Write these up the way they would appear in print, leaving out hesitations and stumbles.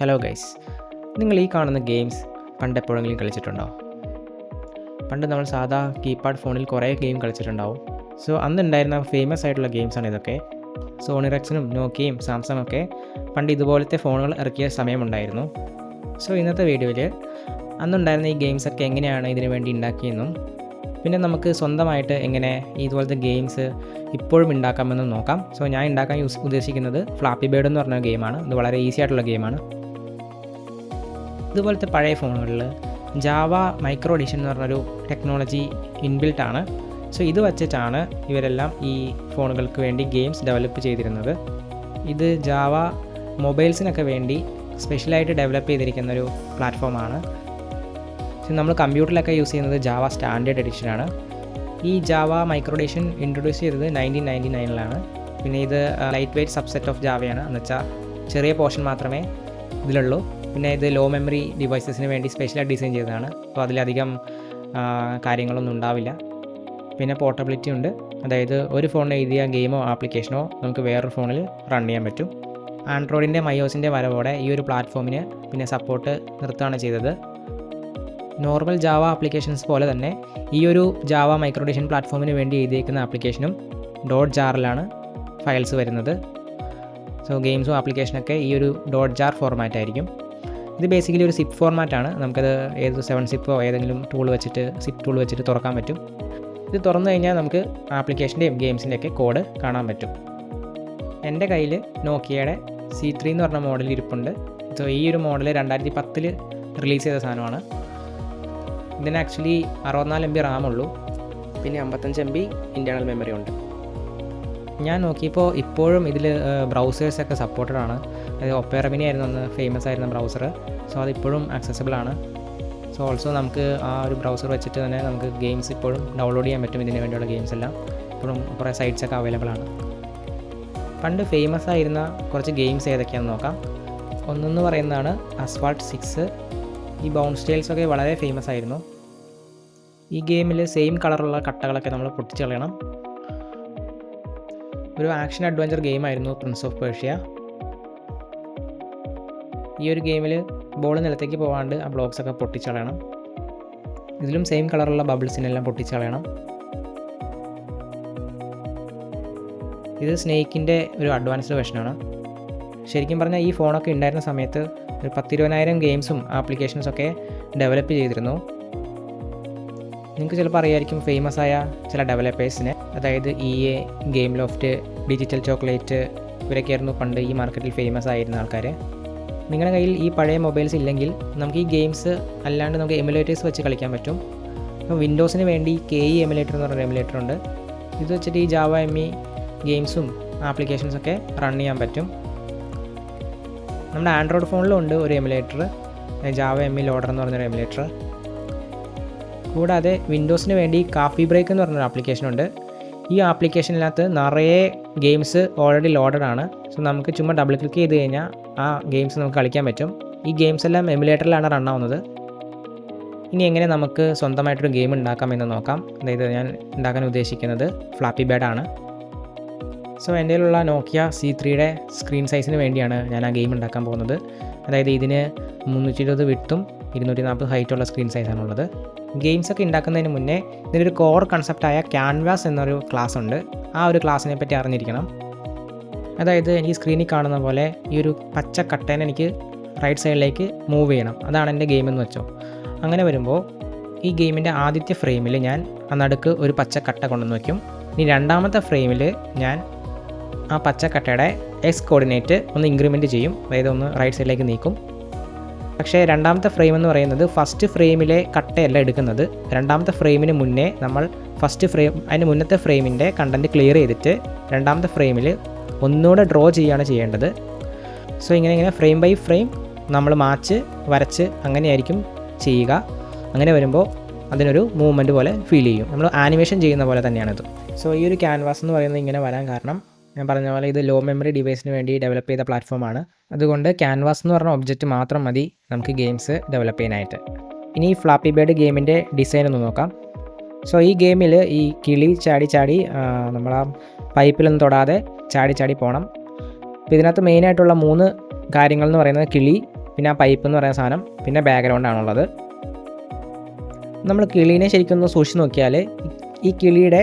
Hello guys, നിങ്ങൾ ഈ കാണുന്ന ഗെയിംസ് പണ്ട് എപ്പോഴെങ്കിലും കളിച്ചിട്ടുണ്ടോ? പണ്ട് നമ്മൾ സാധാ കീപാഡ് ഫോണിൽ കുറേ ഗെയിം കളിച്ചിട്ടുണ്ടാവും. സോ അന്നുണ്ടായിരുന്ന ഫേമസ് ആയിട്ടുള്ള ഗെയിംസാണ് ഇതൊക്കെ. സോണി റെക്സിനും നോക്കിയയും സാംസങ് ഒക്കെ പണ്ട് ഇതുപോലത്തെ ഫോണുകൾ ഇറക്കിയ സമയമുണ്ടായിരുന്നു. സോ ഇന്നത്തെ വീഡിയോയിൽ അന്നുണ്ടായിരുന്ന ഈ ഗെയിംസൊക്കെ എങ്ങനെയാണ് ഇതിനു വേണ്ടി ഉണ്ടാക്കിയെന്നും പിന്നെ നമുക്ക് സ്വന്തമായിട്ട് എങ്ങനെ ഇതുപോലത്തെ ഗെയിംസ് ഇപ്പോഴും ഉണ്ടാക്കാമെന്നും നോക്കാം. സോ ഞാൻ ഉണ്ടാക്കാൻ ഉദ്ദേശിക്കുന്നത് ഫ്ലാപ്പി ബേർഡ് എന്ന് പറഞ്ഞ ഗെയിമാണ്. ഇത് വളരെ ഈസി ആയിട്ടുള്ള ഗെയിമാണ്. ഇതുപോലത്തെ പഴയ ഫോണുകളിൽ ജാവ മൈക്രോ എഡിഷൻ എന്ന് പറഞ്ഞൊരു ടെക്നോളജി ഇൻബിൽട്ട് ആണ്. സോ ഇത് വച്ചിട്ടാണ് ഇവരെല്ലാം ഈ ഫോണുകൾക്ക് വേണ്ടി ഗെയിംസ് ഡെവലപ്പ് ചെയ്തിരുന്നത്. ഇത് ജാവ മൊബൈൽസിനൊക്കെ വേണ്ടി സ്പെഷ്യലായിട്ട് ഡെവലപ്പ് ചെയ്തിരിക്കുന്ന ഒരു പ്ലാറ്റ്ഫോമാണ്. നമ്മൾ കമ്പ്യൂട്ടറിലൊക്കെ യൂസ് ചെയ്യുന്നത് ജാവ സ്റ്റാൻഡേർഡ് എഡിഷനാണ്. ഈ ജാവ മൈക്രോ എഡിഷൻ ഇൻട്രൊഡ്യൂസ് ചെയ്തത് 1999 പിന്നെ ഇത് ലൈറ്റ് വെയ്റ്റ് സബ്സെറ്റ് ഓഫ് ജാവയാണ്. എന്നുവെച്ചാൽ ചെറിയ പോർഷൻ മാത്രമേ ഇതിലുള്ളൂ. പിന്നെ ഇത് ലോ മെമ്മറി ഡിവൈസസിന് വേണ്ടി സ്പെഷ്യലായിട്ട് ഡിസൈൻ ചെയ്തതാണ്. അപ്പോൾ അതിലധികം കാര്യങ്ങളൊന്നും ഉണ്ടാവില്ല. പിന്നെ പോർട്ടബിലിറ്റി ഉണ്ട്. അതായത് ഒരു ഫോണിൽ എഴുതിയ ഗെയിമോ ആപ്ലിക്കേഷനോ നമുക്ക് വേറൊരു ഫോണിൽ റൺ ചെയ്യാൻ പറ്റും. ആൻഡ്രോയിഡിൻ്റെ മയോസിൻ്റെ വരവോടെ ഈ ഒരു പ്ലാറ്റ്ഫോമിന് പിന്നെ സപ്പോർട്ട് നിർത്തുകയാണ് ചെയ്തത്. നോർമൽ ജാവ ആപ്ലിക്കേഷൻസ് പോലെ തന്നെ ഈ ഒരു ജാവ മൈക്രോ എഡിഷൻ പ്ലാറ്റ്ഫോമിന് വേണ്ടി എഴുതിയേക്കുന്ന ആപ്ലിക്കേഷനും .jar ഫയൽസ് വരുന്നത്. സോ ഗെയിംസും ആപ്ലിക്കേഷനൊക്കെ ഈ ഒരു .jar ഫോർമാറ്റ് ആയിരിക്കും. ഇത് ബേസിക്കലി ഒരു സിപ്പ് ഫോർമാറ്റാണ്. നമുക്കത് ഏത് 7-zip ഏതെങ്കിലും സിപ്പ് ടൂൾ വെച്ചിട്ട് തുറക്കാൻ പറ്റും. ഇത് തുറന്നു കഴിഞ്ഞാൽ നമുക്ക് ആപ്ലിക്കേഷൻ്റെയും ഗെയിംസിൻ്റെയൊക്കെ കോഡ് കാണാൻ പറ്റും. എൻ്റെ കയ്യിൽ നോക്കിയയുടെ C3 എന്ന് പറഞ്ഞ മോഡൽ ഇരിപ്പുണ്ട്. സോ ഈ ഒരു മോഡൽ 2010 റിലീസ് ചെയ്ത സാധനമാണ്. ഇതിന് ആക്ച്വലി 64 MB റാം ഉള്ളൂ. പിന്നെ 55 MB ഇൻറ്റേർണൽ മെമ്മറി ഉണ്ട്. ഞാൻ നോക്കിയപ്പോൾ ഇപ്പോഴും ഇതിൽ ബ്രൗസേഴ്സൊക്കെ സപ്പോർട്ടഡ് ആണ്. അതായത് ഒപ്പേറ മിനി ആയിരുന്നു അന്ന് ഫേമസ് ആയിരുന്ന ബ്രൗസർ. സോ അതിപ്പോഴും ആക്സസിബിൾ ആണ്. സോ ഓൾസോ നമുക്ക് ആ ഒരു ബ്രൗസർ വെച്ചിട്ട് തന്നെ നമുക്ക് ഗെയിംസ് ഇപ്പോഴും ഡൗൺലോഡ് ചെയ്യാൻ പറ്റും. ഇതിന് വേണ്ടിയുള്ള ഗെയിംസ് എല്ലാം ഇപ്പോഴും കുറേ സൈറ്റ്സൊക്കെ അവൈലബിൾ ആണ്. പണ്ട് ഫേമസ് ആയിരുന്ന കുറച്ച് ഗെയിംസ് ഏതൊക്കെയാണെന്ന് നോക്കാം. ഒന്നെന്ന് പറയുന്നതാണ് അസ്ഫാൾട്ട് 6. ഈ ബൗൺസ് ടെയിൽസൊക്കെ വളരെ ഫേമസ് ആയിരുന്നു. ഈ ഗെയിമിൽ സെയിം കളറുള്ള കട്ടകളൊക്കെ നമ്മൾ പൊട്ടിച്ച് കളയണം. ഒരു ആക്ഷൻ അഡ്വഞ്ചർ ഗെയിമായിരുന്നു പ്രിൻസ് ഓഫ് പേർഷ്യ. ഈ ഒരു ഗെയിമിൽ ബോൾ നിലത്തേക്ക് പോകാണ്ട് ആ ബ്ലോക്സൊക്കെ പൊട്ടിച്ച് കളയണം. ഇതിലും സെയിം കളറുള്ള ബബിൾസിനെല്ലാം പൊട്ടിച്ച് കളയണം. ഇത് സ്നേക്കിൻ്റെ ഒരു അഡ്വാൻസ്ഡ് വെർഷനാണ്. ശരിക്കും പറഞ്ഞാൽ ഈ ഫോണൊക്കെ ഉണ്ടായിരുന്ന സമയത്ത് ഒരു 10,000-20,000 ഗെയിംസും ആപ്ലിക്കേഷൻസൊക്കെ ഡെവലപ്പ് ചെയ്തിരുന്നു. നിങ്ങൾക്ക് ചിലപ്പോൾ അറിയായിരിക്കും ഫേമസ് ആയ ചില ഡെവലപ്പേഴ്സിനെ. അതായത് EA, Gameloft, digital chocolate ഇവരൊക്കെയായിരുന്നു പണ്ട് ഈ മാർക്കറ്റിൽ ഫേമസ് ആയിരുന്ന ആൾക്കാർ. നിങ്ങളുടെ കയ്യിൽ ഈ പഴയ മൊബൈൽസ് ഇല്ലെങ്കിൽ നമുക്ക് ഈ ഗെയിംസ് അല്ലാണ്ട് നമുക്ക് എമുലേറ്റേഴ്സ് വെച്ച് കളിക്കാൻ പറ്റും. അപ്പോൾ വിൻഡോസിന് വേണ്ടി KE എമുലേറ്റർ എന്ന് പറഞ്ഞൊരു എമുലേറ്റർ ഉണ്ട്. ഇത് വെച്ചിട്ട് ഈ ജാവ ME ഗെയിംസും ആപ്ലിക്കേഷൻസൊക്കെ റൺ ചെയ്യാൻ പറ്റും. നമ്മുടെ ആൻഡ്രോയിഡ് ഫോണിലും ഉണ്ട് ഒരു എമുലേറ്റർ, ജാവ ME ലോഡർ എന്ന് പറഞ്ഞൊരു എമുലേറ്റർ. കൂടാതെ വിൻഡോസിന് വേണ്ടി കാഫി ബ്രേക്ക് എന്ന് പറഞ്ഞൊരു ആപ്ലിക്കേഷനുണ്ട്. ഈ ആപ്ലിക്കേഷനിനകത്ത് നിറയെ ഗെയിംസ് ഓൾറെഡി ലോഡഡ് ആണ്. സോ നമുക്ക് ചുമ്മാ ഡബിൾ ക്ലിക്ക് ചെയ്ത് കഴിഞ്ഞാൽ ആ ഗെയിംസ് നമുക്ക് കളിക്കാൻ പറ്റും. ഈ ഗെയിംസ് എല്ലാം എമുലേറ്ററിലാണ് റൺ ആവുന്നത്. ഇനി എങ്ങനെ നമുക്ക് സ്വന്തമായിട്ടൊരു ഗെയിം ഉണ്ടാക്കാമെന്ന് നോക്കാം. അതായത് ഞാൻ ഉണ്ടാക്കാൻ ഉദ്ദേശിക്കുന്നത് ഫ്ലാപ്പി ബേർഡ് ആണ്. സോ എൻ്റെ കയ്യിലുള്ള നോക്കിയ C3 സ്ക്രീൻ സൈസിന് വേണ്ടിയാണ് ഞാൻ ആ ഗെയിം ഉണ്ടാക്കാൻ പോകുന്നത്. അതായത് ഇതിന് 320 വിഡ്ത്തും 240 ഹൈറ്റുള്ള സ്ക്രീൻ സൈസാണുള്ളത്. ഗെയിംസൊക്കെ ഉണ്ടാക്കുന്നതിന് മുന്നേ ഇതിനൊരു കോർ കൺസെപ്റ്റായ ക്യാൻവാസ് എന്നൊരു ക്ലാസ് ഉണ്ട്. ആ ഒരു ക്ലാസ്സിനെ പറ്റി അറിഞ്ഞിരിക്കണം. അതായത് എനിക്ക് സ്ക്രീനിൽ കാണുന്ന പോലെ ഈ ഒരു പച്ച കട്ടേനെ എനിക്ക് റൈറ്റ് സൈഡിലേക്ക് മൂവ് ചെയ്യണം. അതാണ് എൻ്റെ ഗെയിം എന്ന് വെച്ചോ. അങ്ങനെ വരുമ്പോൾ ഈ ഗെയിമിൻ്റെ ആദ്യത്തെ ഫ്രെയിമിൽ ഞാൻ ആ നടുക്ക് ഒരു പച്ച കട്ട കൊണ്ടുവന്ന് വയ്ക്കും. ഇനി രണ്ടാമത്തെ ഫ്രെയിമിൽ ഞാൻ ആ പച്ചക്കട്ടയുടെ X കോർഡിനേറ്റ് ഒന്ന് ഇൻക്രിമെൻറ്റ് ചെയ്യും. അതായത് ഒന്ന് റൈറ്റ് സൈഡിലേക്ക് നീക്കും. പക്ഷേ രണ്ടാമത്തെ ഫ്രെയിം എന്ന് പറയുന്നത് ഫസ്റ്റ് ഫ്രെയിമിലെ കട്ടയല്ല എടുക്കുന്നത്. രണ്ടാമത്തെ ഫ്രെയിമിന് മുന്നേ നമ്മൾ അതിന് മുന്നത്തെ ഫ്രെയിമിൻ്റെ കണ്ടൻറ്റ് ക്ലിയർ ചെയ്തിട്ട് രണ്ടാമത്തെ ഫ്രെയിമിൽ ഒന്നുകൂടെ ഡ്രോ ചെയ്യുകയാണ് ചെയ്യേണ്ടത്. സോ ഇങ്ങനെ ഫ്രെയിം ബൈ ഫ്രെയിം നമ്മൾ വരച്ച് അങ്ങനെയായിരിക്കും ചെയ്യുക. അങ്ങനെ വരുമ്പോൾ അതിനൊരു മൂവ്മെൻറ്റ് പോലെ ഫീൽ ചെയ്യും. നമ്മൾ ആനിമേഷൻ ചെയ്യുന്ന പോലെ തന്നെയാണിത്. സോ ഈ ഒരു ക്യാൻവാസ് എന്ന് പറയുന്നത് ഇങ്ങനെ വരാൻ കാരണം ഞാൻ പറഞ്ഞ പോലെ ഇത് ലോ മെമ്മറി ഡിവൈസിന് വേണ്ടി ഡെവലപ്പ് ചെയ്ത പ്ലാറ്റ്ഫോമാണ്. അതുകൊണ്ട് ക്യാൻവാസ് എന്ന് പറഞ്ഞ ഒബ്ജക്റ്റ് മാത്രം മതി നമുക്ക് ഗെയിംസ് ഡെവലപ്പ് ചെയ്യാനായിട്ട്. ഇനി ഈ ഫ്ലാപ്പി ബേർഡ് ഗെയിമിൻ്റെ ഡിസൈൻ ഒന്ന് നോക്കാം. സോ ഈ ഗെയിമിൽ ഈ കിളി ചാടി നമ്മൾ ആ പൈപ്പിലൊന്നും തൊടാതെ ചാടി പോകണം. അപ്പോൾ ഇതിനകത്ത് മെയിനായിട്ടുള്ള 3 കാര്യങ്ങൾ എന്ന് പറയുന്നത് കിളി, പിന്നെ ആ പൈപ്പ് എന്ന് പറയുന്ന സാധനം, പിന്നെ ബാക്ക്ഗ്രൗണ്ടാണുള്ളത്. നമ്മൾ കിളീനെ ശരിക്കും ഒന്ന് സൂക്ഷിച്ച് നോക്കിയാൽ ഈ കിളിയുടെ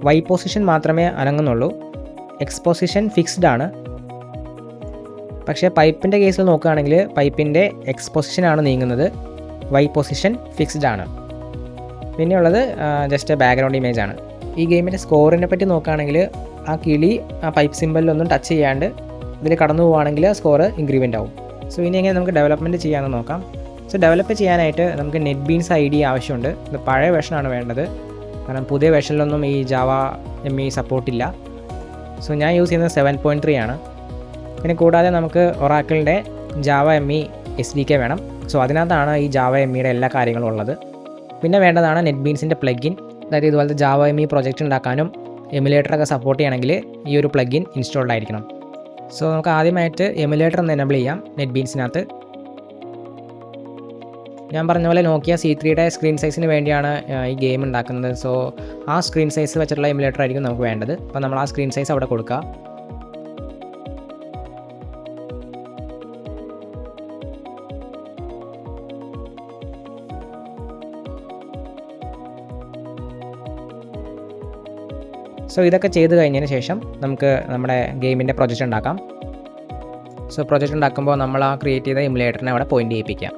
വൈ പൊസിഷൻ മാത്രമേ അനങ്ങുന്നുള്ളൂ, എക്സ് പൊസിഷൻ ഫിക്സ്ഡ് ആണ്. പക്ഷേ പൈപ്പിൻ്റെ കേസിൽ നോക്കുകയാണെങ്കിൽ പൈപ്പിൻ്റെ എക്സ് പൊസിഷനാണ് നീങ്ങുന്നത്, വൈ പൊസിഷൻ ഫിക്സ്ഡ് ആണ്. പിന്നെയുള്ളത് ജസ്റ്റ് ബാക്ക്ഗ്രൗണ്ട് ഇമേജ് ആണ്. ഈ ഗെയിമിൻ്റെ സ്കോറിനെ പറ്റി നോക്കുകയാണെങ്കിൽ ആ കിളി ആ പൈപ്പ് സിമ്പലിലൊന്നും ടച്ച് ചെയ്യാണ്ട് ഇതിൽ കടന്നു പോവുകയാണെങ്കിൽ സ്കോർ ഇൻക്രിമെൻ്റ് ആവും. സോ ഇനി എങ്ങനെ നമുക്ക് ഡെവലപ്മെൻറ്റ് ചെയ്യാമെന്ന് നോക്കാം. സോ ഡെവലപ്പ് ചെയ്യാനായിട്ട് നമുക്ക് നെറ്റ് ബീൻസ് ID ആവശ്യമുണ്ട്. ഇത് പഴയ വേർഷനാണ് വേണ്ടത്, കാരണം പുതിയ വേർഷനിലൊന്നും ഈ ജാവ ME സപ്പോർട്ടില്ല. സോ ഞാൻ യൂസ് ചെയ്യുന്നത് 7.3 ആണ്. പിന്നെ കൂടാതെ നമുക്ക് ഒറാക്കിളിൻ്റെ ജാവ ME SDK വേണം. സോ അതിനകത്താണ് ഈ ജാവ MEയുടെ എല്ലാ കാര്യങ്ങളും ഉള്ളത്. പിന്നെ വേണ്ടതാണ് നെറ്റ് ബീൻസിൻ്റെ പ്ലഗിൻ. അതായത് ഇതുപോലത്തെ ജാവ ME പ്രൊജക്റ്റ് ഉണ്ടാക്കാനും എമുലേറ്ററൊക്കെ സപ്പോർട്ട് ചെയ്യണമെങ്കിൽ ഈ ഒരു പ്ലഗിൻ ഇൻസ്റ്റാൾഡ് ആയിരിക്കണം. സോ നമുക്ക് ആദ്യമായിട്ട് എമുലേറ്റർ ഒന്ന് എനേബിൾ ചെയ്യാം നെറ്റ് ബീൻസിനകത്ത്. ഞാൻ പറഞ്ഞ പോലെ നോക്കിയ C3യുടെ സ്ക്രീൻ സൈസിന് വേണ്ടിയാണ് ഈ ഗെയിം ഉണ്ടാക്കുന്നത്. സോ ആ സ്ക്രീൻ സൈസ് വെച്ചിട്ടുള്ള എമുലേറ്റർ ആയിരിക്കും നമുക്ക് വേണ്ടത്. അപ്പോൾ നമ്മൾ ആ സ്ക്രീൻ സൈസ് അവിടെ കൊടുക്കുക. സോ ഇതൊക്കെ ചെയ്ത് കഴിഞ്ഞതിന് ശേഷം നമുക്ക് നമ്മുടെ ഗെയിമിൻ്റെ പ്രൊജക്റ്റ് ഉണ്ടാക്കാം. സോ പ്രൊജക്റ്റ് ഉണ്ടാക്കുമ്പോൾ നമ്മൾ ആ ക്രിയേറ്റ് ചെയ്ത എമുലേറ്ററിനെ അവിടെ പോയിൻ്റ് ചെയ്യിപ്പിക്കാം.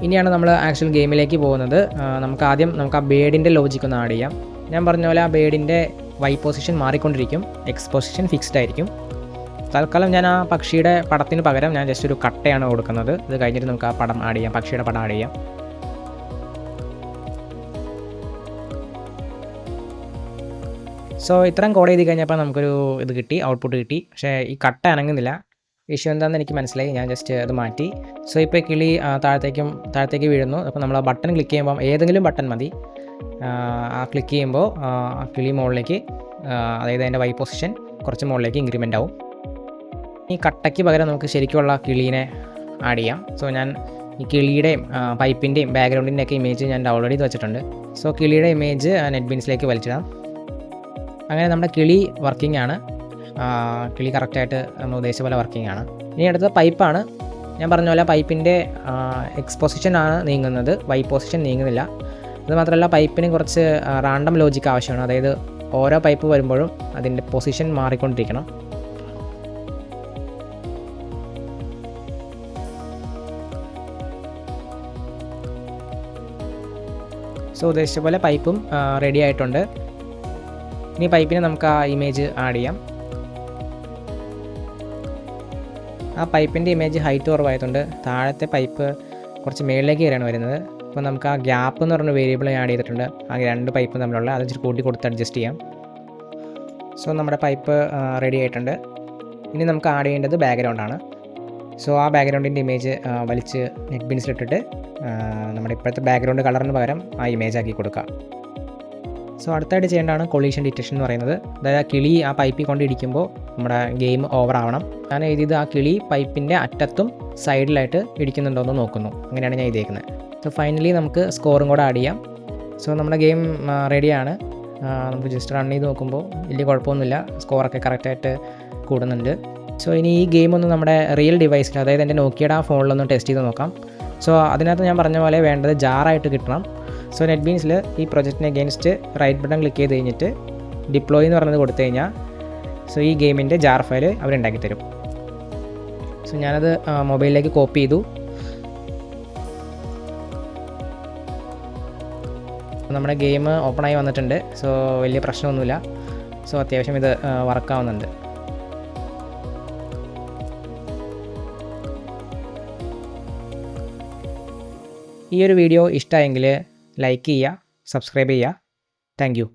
ഇനിയാണ് നമ്മൾ ആക്ച്വൽ ഗെയിമിലേക്ക് പോകുന്നത്. നമുക്ക് ആ ബേഡിൻ്റെ ലോജിക്ക് ഒന്ന് ആഡ് ചെയ്യാം. ഞാൻ പറഞ്ഞ പോലെ ആ ബേഡിൻ്റെ വൈ പൊസിഷൻ മാറിക്കൊണ്ടിരിക്കും, എക്സ് പൊസിഷൻ ഫിക്സ്ഡ് ആയിരിക്കും. തൽക്കാലം ഞാൻ ആ പക്ഷിയുടെ പടത്തിന് പകരം ഞാൻ ജസ്റ്റ് ഒരു കട്ടയാണ് കൊടുക്കുന്നത്. ഇത് കഴിഞ്ഞിട്ട് നമുക്ക് ആ പടം ആഡ് ചെയ്യാം, പക്ഷിയുടെ പടം ആഡ് ചെയ്യാം. സോ ഇത്രയും കോഡ് ചെയ്ത് കഴിഞ്ഞപ്പോൾ നമുക്കൊരു ഇത് കിട്ടി, ഔട്ട്പുട്ട് കിട്ടി. പക്ഷേ ഈ കട്ട അനങ്ങുന്നില്ല. ഇഷ്യൂ എന്താണെന്ന് എനിക്ക് മനസ്സിലായി, ഞാൻ ജസ്റ്റ് അത് മാറ്റി. സോ ഇപ്പോൾ കിളി താഴത്തേക്ക് വീഴുന്നു. അപ്പോൾ നമ്മൾ ആ ബട്ടൺ ക്ലിക്ക് ചെയ്യുമ്പോൾ, ഏതെങ്കിലും ബട്ടൺ മതി, ആ ക്ലിക്ക് ചെയ്യുമ്പോൾ ആ കിളി മുകളിലേക്ക്, അതായത് അതിൻ്റെ വൈ പൊസിഷൻ കുറച്ച് മുകളിലേക്ക് ഇൻക്രിമെൻ്റ് ആവും. ഈ കട്ടയ്ക്ക് പകരം നമുക്ക് ശരിക്കുള്ള കിളീനെ ആഡ് ചെയ്യാം. സോ ഞാൻ ഈ കിളിയുടെയും പൈപ്പിൻ്റെയും ബാക്ക്ഗ്രൗണ്ടിൻ്റെ ഒക്കെ ഇമേജ് ഞാൻ ഡൗൺലോഡ് ചെയ്ത് വെച്ചിട്ടുണ്ട്. സോ കിളിയുടെ ഇമേജ് നെറ്റ് ബീൻസിലേക്ക് വലിച്ചിടാം. അങ്ങനെ നമ്മുടെ കിളി വർക്കിംഗ് ആണ്, കിളി കറക്റ്റായിട്ട് നമ്മൾ ഉദ്ദേശിച്ച പോലെ വർക്കിംഗ് ആണ്. ഇനി അടുത്തത് പൈപ്പാണ്. ഞാൻ പറഞ്ഞ പോലെ പൈപ്പിൻ്റെ എക്സ് പൊസിഷനാണ് നീങ്ങുന്നത്, വൈ പൊസിഷൻ നീങ്ങുന്നില്ല. അതുമാത്രമല്ല പൈപ്പിന് കുറച്ച് റാൻഡം ലോജിക്ക് ആവശ്യമാണ്. അതായത് ഓരോ പൈപ്പ് വരുമ്പോഴും അതിൻ്റെ പൊസിഷൻ മാറിക്കൊണ്ടിരിക്കണം. സോ ഉദ്ദേശിച്ച പോലെ പൈപ്പും റെഡി ആയിട്ടുണ്ട്. ഇനി പൈപ്പിന് നമുക്ക് ആ ഇമേജ് ആഡ് ചെയ്യാം. ആ പൈപ്പിൻ്റെ ഇമേജ് ഹൈറ്റ് കുറവായതുകൊണ്ട് താഴത്തെ പൈപ്പ് കുറച്ച് മേളിലേക്ക് കയറിയാണ് വരുന്നത്. അപ്പോൾ നമുക്ക് ആ ഗ്യാപ്പ് എന്ന് പറഞ്ഞ വേരിയബിൾ ആഡ് ചെയ്തിട്ടുണ്ട്. ആ രണ്ട് പൈപ്പ് തമ്മിലുള്ള അത് കൂട്ടി കൊടുത്ത് അഡ്ജസ്റ്റ് ചെയ്യാം. സോ നമ്മുടെ പൈപ്പ് റെഡി ആയിട്ടുണ്ട്. ഇനി നമുക്ക് ആഡ് ചെയ്യേണ്ടത് ബാക്ക്ഗ്രൗണ്ടാണ്. സോ ആ ബാക്ക്ഗ്രൗണ്ടിൻ്റെ ഇമേജ് വലിച്ച് നെറ്റ് ബീൻസിലിട്ടിട്ട് നമ്മുടെ ഇപ്പോഴത്തെ ബാക്ക്ഗ്രൗണ്ട് കളറിന് പകരം ആ ഇമേജ് ആക്കി കൊടുക്കുക. സോ അടുത്തായിട്ട് ചെയ്യേണ്ടതാണ് കൊളീഷൻ ഡിറ്റക്ഷൻ എന്ന് പറയുന്നത്. അതായത് ആ കിളി ആ പൈപ്പിൽ കൊണ്ട് ഇടിക്കുമ്പോൾ നമ്മുടെ ഗെയിം ഓവർ ആവണം. ഞാൻ എഴുതിയത് ആ കിളി പൈപ്പിൻ്റെ അറ്റത്തും സൈഡിലായിട്ട് ഇടിക്കുന്നുണ്ടോയെന്ന് നോക്കുന്നു. അങ്ങനെയാണ് ഞാൻ എഴുതിയേക്കുന്നത്. സോ ഫൈനലി നമുക്ക് സ്കോറും കൂടെ ആഡ് ചെയ്യാം. സോ നമ്മുടെ ഗെയിം റെഡിയാണ്. നമുക്ക് ജസ്റ്റ് റൺ ചെയ്ത് നോക്കുമ്പോൾ വലിയ കുഴപ്പമൊന്നുമില്ല, സ്കോറൊക്കെ കറക്റ്റായിട്ട് കൂടുന്നുണ്ട്. സോ ഇനി ഈ ഗെയിം ഒന്ന് നമ്മുടെ റിയൽ ഡിവൈസിൽ, അതായത് എൻ്റെ നോക്കിയുടെ ആ ഫോണിലൊന്ന് ടെസ്റ്റ് ചെയ്ത് നോക്കാം. സോ അതിനകത്ത് ഞാൻ പറഞ്ഞ പോലെ വേണ്ടത് ജാറായിട്ട് കിട്ടണം. സോ നെറ്റ് ബീൻസിൽ ഈ പ്രൊജക്റ്റിന് അഗെയിൻസ്റ്റ് റൈറ്റ് ബട്ടൺ ക്ലിക്ക് ചെയ്ത് കഴിഞ്ഞിട്ട് ഡിപ്ലോയ് എന്ന് പറഞ്ഞത് കൊടുത്തു കഴിഞ്ഞാൽ സോ ഈ ഗെയിമിൻ്റെ ജാർ ഫയൽ അവരുണ്ടാക്കി തരും. സോ ഞാനത് മൊബൈലിലേക്ക് കോപ്പി ചെയ്തു. നമ്മുടെ ഗെയിം ഓപ്പണായി വന്നിട്ടുണ്ട്. സോ വലിയ പ്രശ്നമൊന്നുമില്ല. സോ അത്യാവശ്യം ഇത് വർക്കാവുന്നുണ്ട്. ഈ ഒരു വീഡിയോ ഇഷ്ടമായെങ്കിൽ ലൈക്ക് ചെയ്യുക, സബ്സ്ക്രൈബ് ചെയ്യുക. Thank you.